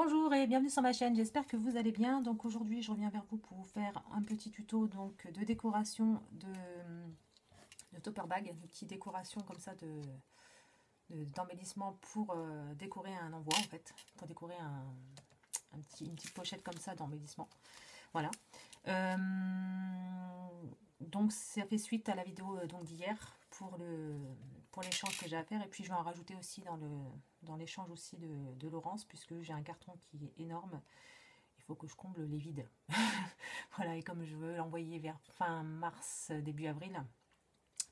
Bonjour et bienvenue sur ma chaîne, j'espère que vous allez bien. Donc aujourd'hui je reviens vers vous pour vous faire un petit tuto de décoration de topper bag, de petites décorations comme ça d'embellissement pour décorer un envoi en fait, pour décorer une petite pochette comme ça d'embellissement. Voilà. Euh, donc ça fait suite à la vidéo d'hier pour l'échange que j'ai à faire, et puis je vais en rajouter aussi dans l'échange aussi de Laurence, puisque j'ai un carton qui est énorme. Il faut que je comble les vides. Voilà, et comme je veux l'envoyer vers fin mars, début avril,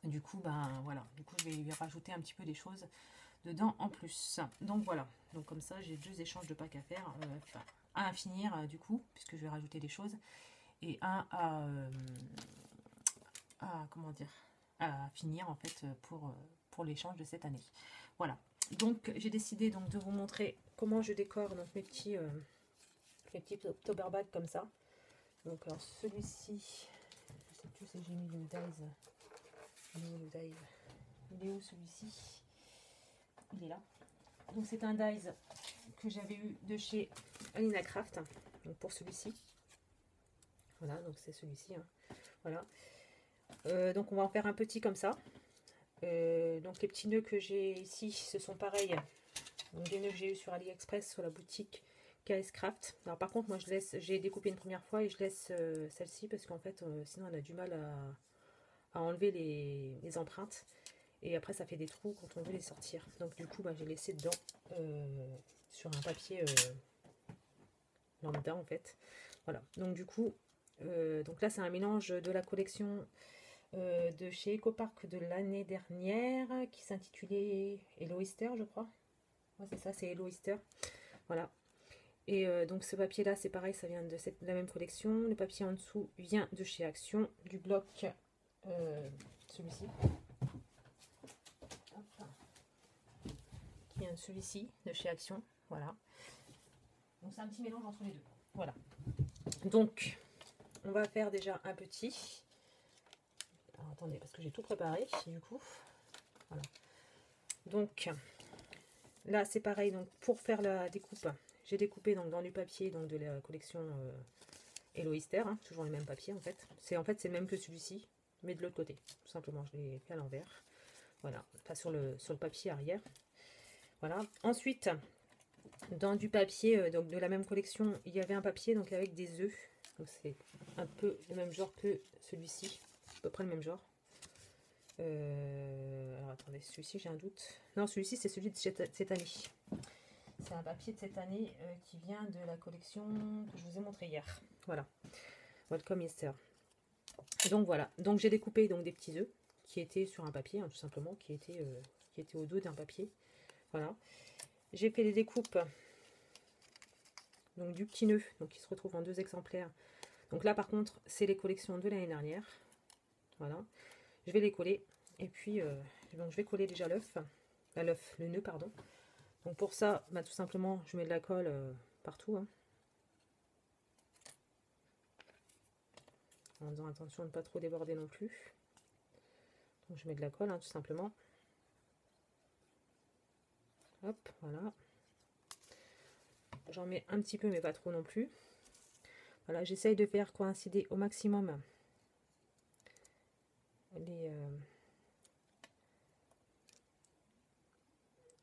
du coup, ben voilà, du coup je vais lui rajouter un petit peu des choses dedans en plus. Donc voilà, donc comme ça j'ai deux échanges de packs à faire, enfin un à finir du coup, puisque je vais rajouter des choses, et un comment dire, à finir en fait pour l'échange de cette année. Voilà, donc j'ai décidé donc de vous montrer comment je décore donc mes petits tober bags comme ça. Donc alors celui-ci, je sais plus si j'ai mis le dies. Il est où celui-ci? Il est là. Donc c'est un dies que j'avais eu de chez Alina Craft. Donc pour celui-ci. Voilà, donc c'est celui-ci. Hein. Voilà. Donc on va en faire un petit comme ça. Donc les petits nœuds que j'ai ici, ce sont pareils. Donc des nœuds que j'ai eu sur AliExpress, sur la boutique KS Craft. Alors par contre, moi j'ai découpé une première fois et je laisse celle-ci parce qu'en fait, sinon on a du mal à enlever les empreintes. Et après ça fait des trous quand on veut les sortir. Donc du coup, bah, j'ai laissé dedans sur un papier lambda en fait. Voilà. Donc du coup, donc là c'est un mélange de la collection de chez EcoPark de l'année dernière qui s'intitulait Hello Easter, je crois. Ouais, c'est ça, c'est Hello Easter. Voilà. Et donc ce papier là, c'est pareil, ça vient de la même collection. Le papier en dessous vient de chez Action, du bloc celui-ci. Qui vient de celui-ci, de chez Action. Voilà. Donc c'est un petit mélange entre les deux. Voilà. Donc on va faire déjà un petit. Alors, attendez, parce que j'ai tout préparé du coup. Voilà. Donc là c'est pareil, donc pour faire la découpe, j'ai découpé donc dans du papier donc de la collection Hello Easter, hein, toujours le même papier en fait. C'est le même que celui-ci, mais de l'autre côté. Tout simplement, je l'ai fait à l'envers. Voilà, enfin sur le papier arrière. Voilà. Ensuite, dans du papier donc de la même collection, il y avait un papier donc avec des œufs. Donc c'est un peu le même genre que celui-ci, à peu près le même genre. Alors attendez, celui-ci j'ai un doute. Non, celui-ci c'est celui de cette année. C'est un papier de cette année qui vient de la collection que je vous ai montré hier. Voilà. Welcome Easter. Donc voilà. Donc j'ai découpé donc des petits œufs qui étaient sur un papier, hein, tout simplement, qui étaient au dos d'un papier. Voilà. J'ai fait des découpes donc du petit nœud, donc qui se retrouve en deux exemplaires. Donc là par contre, c'est les collections de l'année dernière. Voilà. Je vais les coller. Et puis donc je vais coller déjà le nœud, pardon. Donc pour ça, bah, tout simplement, je mets de la colle partout. Hein. En faisant attention de ne pas trop déborder non plus. Donc je mets de la colle, hein, tout simplement. Hop, voilà. J'en mets un petit peu, mais pas trop non plus. Voilà, j'essaye de faire coïncider au maximum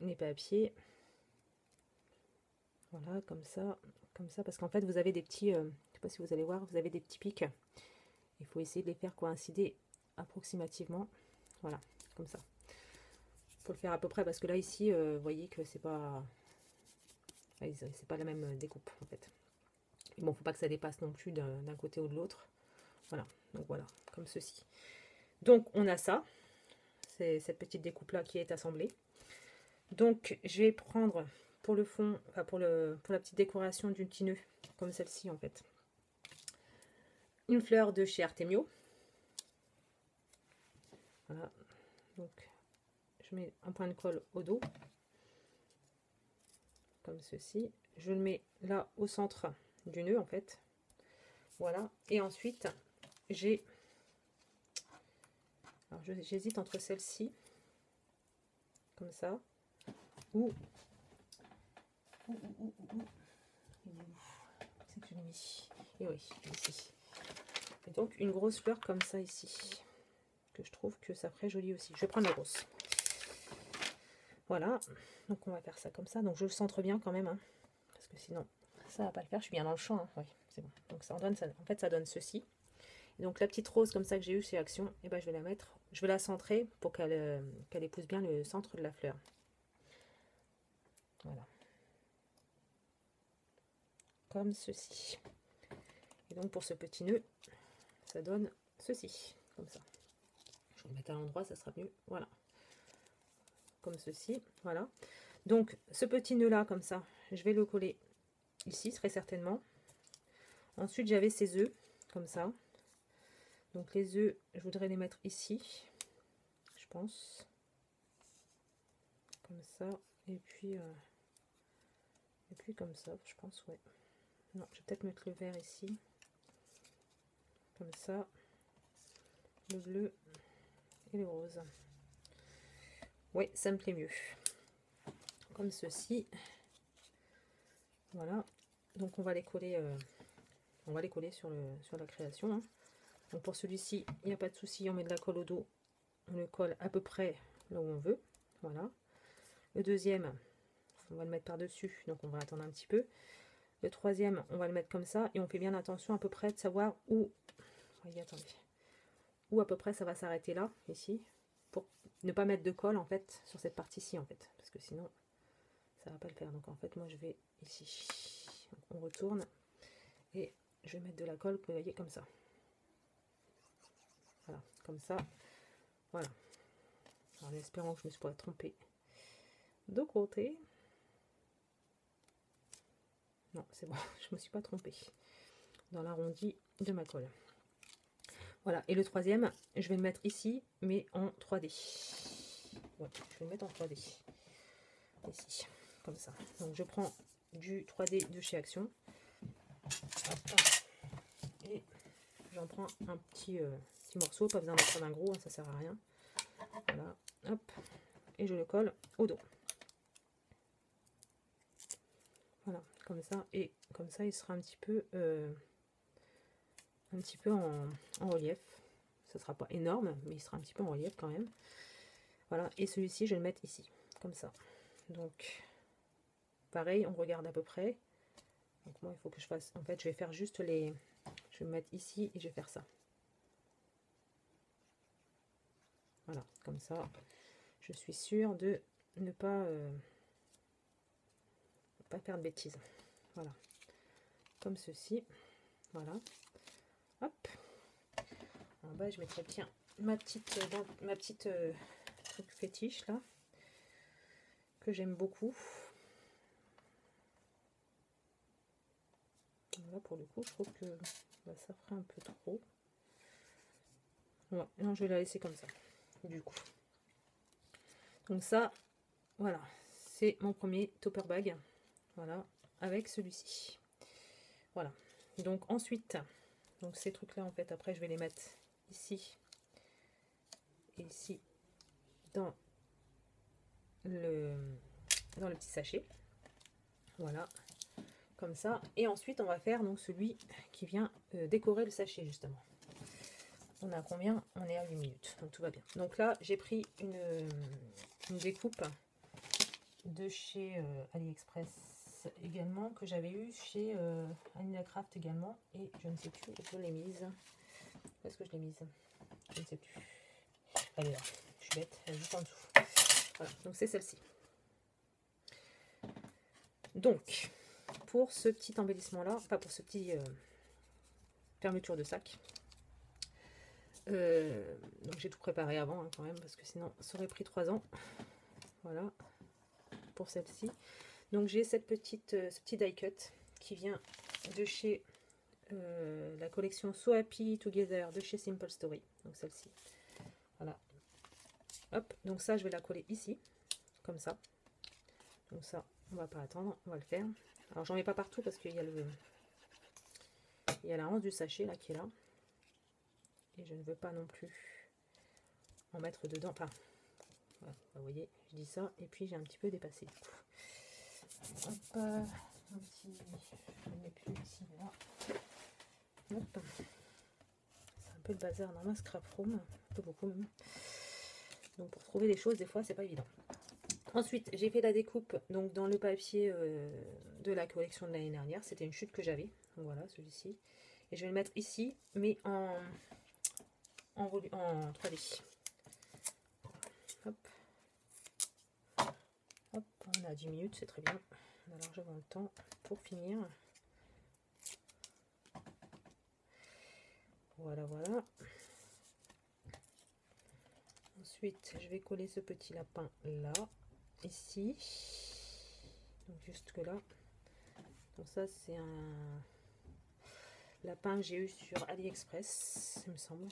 les papiers. Voilà, comme ça, parce qu'en fait, vous avez des petits, je ne sais pas si vous allez voir, vous avez des petits pics. Il faut essayer de les faire coïncider approximativement. Voilà, comme ça. Il faut le faire à peu près, parce que là, ici, vous voyez que c'est pas la même découpe, en fait. Mais bon, faut pas que ça dépasse non plus d'un côté ou de l'autre. Voilà, donc voilà, comme ceci. Donc, on a ça. C'est cette petite découpe-là qui est assemblée. Donc, je vais prendre pour le fond, enfin pour la petite décoration du petit nœud, comme celle-ci en fait, une fleur de chez Artemio. Voilà, donc je mets un point de colle au dos, comme ceci. Je le mets là au centre du nœud en fait. Voilà, et ensuite j'ai, alors j'hésite entre celle-ci, comme ça, ou joli. Et oui, ici. Et donc une grosse fleur comme ça ici, que je trouve que ça ferait joli aussi. Je vais prendre la grosse. Voilà, donc on va faire ça comme ça. Donc je le centre bien quand même, hein, parce que sinon ça va pas le faire. Je suis bien dans le champ, hein. Oui, c'est bon. Donc ça en donne, ça, en fait ça donne ceci. Et donc la petite rose comme ça que j'ai eue chez Action, et ben je vais la mettre, je vais la centrer pour qu'elle épouse bien le centre de la fleur. Voilà. Comme ceci. Et donc pour ce petit nœud, ça donne ceci, comme ça. Je vais le mettre à l'endroit, ça sera mieux. Voilà. Comme ceci, voilà. Donc ce petit nœud là, comme ça, je vais le coller ici, très certainement. Ensuite, j'avais ces œufs, comme ça. Donc les œufs, je voudrais les mettre ici, je pense. Comme ça. Et puis comme ça, je pense, ouais. Non, je vais peut-être mettre le vert ici. Comme ça. Le bleu et le rose. Oui, ça me plaît mieux. Comme ceci. Voilà. Donc on va les coller, sur la création, hein. Donc pour celui-ci, il n'y a pas de souci, on met de la colle au dos. On le colle à peu près là où on veut. Voilà. Le deuxième, on va le mettre par-dessus, donc on va attendre un petit peu. Le troisième, on va le mettre comme ça, et on fait bien attention à peu près de savoir où, voyez, attendez, où à peu près ça va s'arrêter là, ici, pour ne pas mettre de colle en fait sur cette partie-ci en fait, parce que sinon ça va pas le faire. Donc en fait moi je vais ici, on retourne, et je vais mettre de la colle, vous voyez, comme ça. Voilà, comme ça, voilà. En espérant que je ne me suis pas trompée de côté. Non, c'est bon, je me suis pas trompée dans l'arrondi de ma colle. Voilà, et le troisième, je vais le mettre ici, mais en 3D. Ouais, je vais le mettre en 3D. Ici, comme ça. Donc je prends du 3D de chez Action. Et j'en prends un petit morceau, pas besoin d'en prendre un gros, hein, ça sert à rien. Voilà, hop, et je le colle au dos. Voilà, comme ça, et comme ça il sera un petit peu en relief. Ce sera pas énorme, mais il sera un petit peu en relief quand même. Voilà, et celui-ci je vais le mettre ici, comme ça. Donc pareil, on regarde à peu près. Donc moi il faut que je fasse, en fait je vais faire juste les, je vais me mettre ici et je vais faire ça. Voilà, comme ça je suis sûre de ne pas faire de bêtises. Voilà, comme ceci. Voilà, hop. En bas je mettrai bien ma petite truc fétiche là, que j'aime beaucoup. Là pour le coup je trouve que ça ferait un peu trop. Ouais, non, je vais la laisser comme ça du coup. Donc ça, voilà, c'est mon premier topper bag. Voilà, avec celui-ci. Voilà. Donc ensuite, donc ces trucs là en fait après je vais les mettre ici et ici dans le petit sachet. Voilà, comme ça. Et ensuite on va faire donc celui qui vient décorer le sachet justement. On a combien? On est à 8 minutes, donc tout va bien. Donc là j'ai pris une découpe de chez AliExpress également, que j'avais eu chez Anina Craft également, et je ne sais plus où je l'ai mise. Où est-ce que je l'ai mise? Je ne sais plus. Elle est là, je suis bête, elle est juste en dessous. Voilà, donc c'est celle-ci. Donc pour ce petit embellissement là, enfin pour ce petit fermeture de sac, donc j'ai tout préparé avant hein, quand même, parce que sinon ça aurait pris 3 ans. Voilà pour celle-ci. Donc j'ai cette petite ce petit die cut qui vient de chez la collection So Happy Together de chez Simple Story. Donc celle-ci. Voilà. Hop, donc ça je vais la coller ici, comme ça. Donc ça, on va pas attendre, on va le faire. Alors j'en mets pas partout parce qu'il y a la hanche du sachet là qui est là. Et je ne veux pas non plus en mettre dedans. Enfin, voilà, vous voyez, je dis ça et puis j'ai un petit peu dépassé. Hop, un petit, je ne mets plus ici, là. peu le bazar dans ma scrap room, un peu beaucoup même. Donc pour trouver les choses, des fois, c'est pas évident. Ensuite, j'ai fait la découpe donc dans le papier de la collection de l'année dernière. C'était une chute que j'avais. Voilà, celui-ci. Et je vais le mettre ici, mais en 3D. Hop. Hop, on a 10 minutes, c'est très bien. On a largement le temps pour finir. Voilà, voilà. Ensuite, je vais coller ce petit lapin là, ici. Donc jusque là. Donc ça, c'est un lapin que j'ai eu sur AliExpress, il me semble.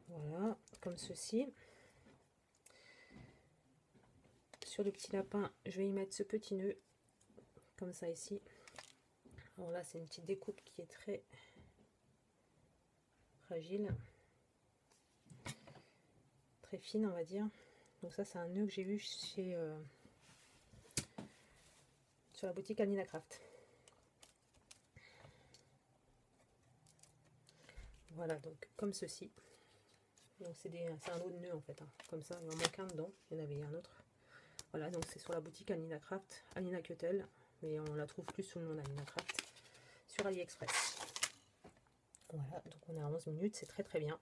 Voilà, comme ceci. Sur le petit lapin, je vais y mettre ce petit nœud, comme ça ici. Alors là, c'est une petite découpe qui est très fragile, très fine, on va dire. Donc ça, c'est un nœud que j'ai eu chez sur la boutique Alina Craft. Voilà, donc comme ceci. Donc c'est un lot de nœuds en fait, hein. Comme ça, il en manque un dedans, il y en avait un autre. Voilà, donc c'est sur la boutique Alina Craft, Alina Cuttle, mais on la trouve plus sous le nom d'Alina Craft sur AliExpress. Voilà, donc on est à 11 minutes, c'est très très bien.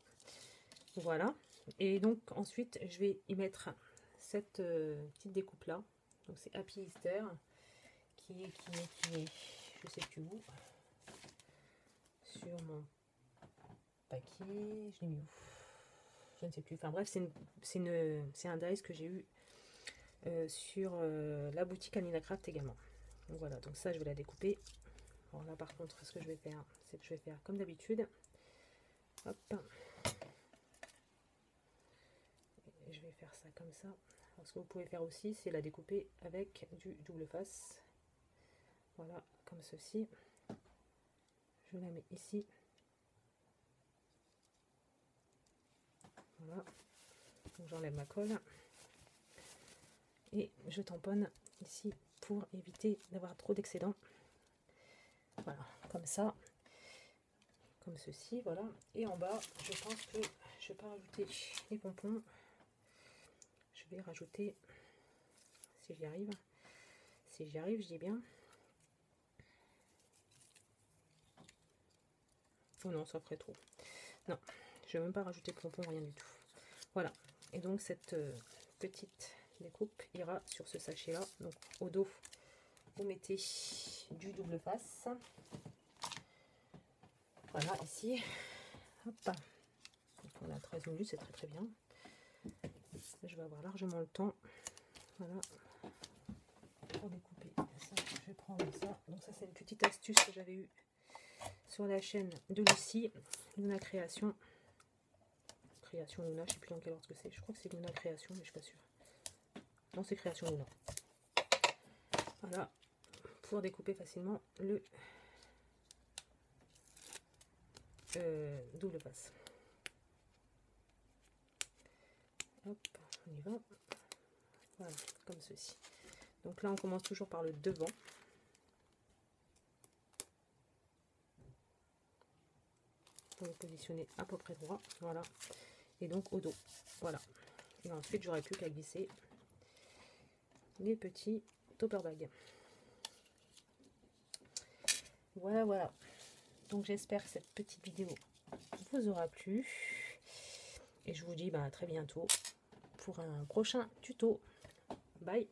Voilà, et donc ensuite je vais y mettre cette petite découpe là. Donc c'est Happy Easter qui est, je sais plus où, sur mon paquet, je l'ai mis où, je ne sais plus. Enfin bref, c'est un dice que j'ai eu sur la boutique Alina Craft également. Donc voilà, donc ça je vais la découper. Alors là par contre, ce que je vais faire, c'est que je vais faire comme d'habitude. Hop. Et je vais faire ça comme ça. Alors, ce que vous pouvez faire aussi, c'est la découper avec du double face. Voilà, comme ceci. Je la mets ici. Voilà. Donc j'enlève ma colle. Et je tamponne ici pour éviter d'avoir trop d'excédent. Voilà, comme ça. Comme ceci, voilà. Et en bas, je pense que je vais pas rajouter les pompons. Je vais rajouter, si j'y arrive, je dis bien. Oh non, ça ferait trop. Non, je vais même pas rajouter de pompons, rien du tout. Voilà. Et donc cette petite découpe ira sur ce sachet là. Donc au dos, vous mettez du double face. Voilà, ici. Hop. Donc on a 13 minutes, c'est très très bien. Je vais avoir largement le temps. Voilà. Pour découper ça, je vais prendre ça. Donc ça, c'est une petite astuce que j'avais eue sur la chaîne de Lucie, Luna Création. Création Luna, je sais plus dans quel ordre que c'est. Je crois que c'est Luna Création, mais je suis pas sûre. Non, c'est Création Luna. Voilà, pour découper facilement le double face. Hop, on y va. Voilà, comme ceci. Donc là, on commence toujours par le devant. Pour le positionner à peu près droit. Voilà. Et donc au dos. Voilà. Et ensuite, j'aurai plus qu'à glisser les petits topper bags. Voilà, voilà. Donc j'espère que cette petite vidéo vous aura plu. Et je vous dis à très bientôt pour un prochain tuto. Bye!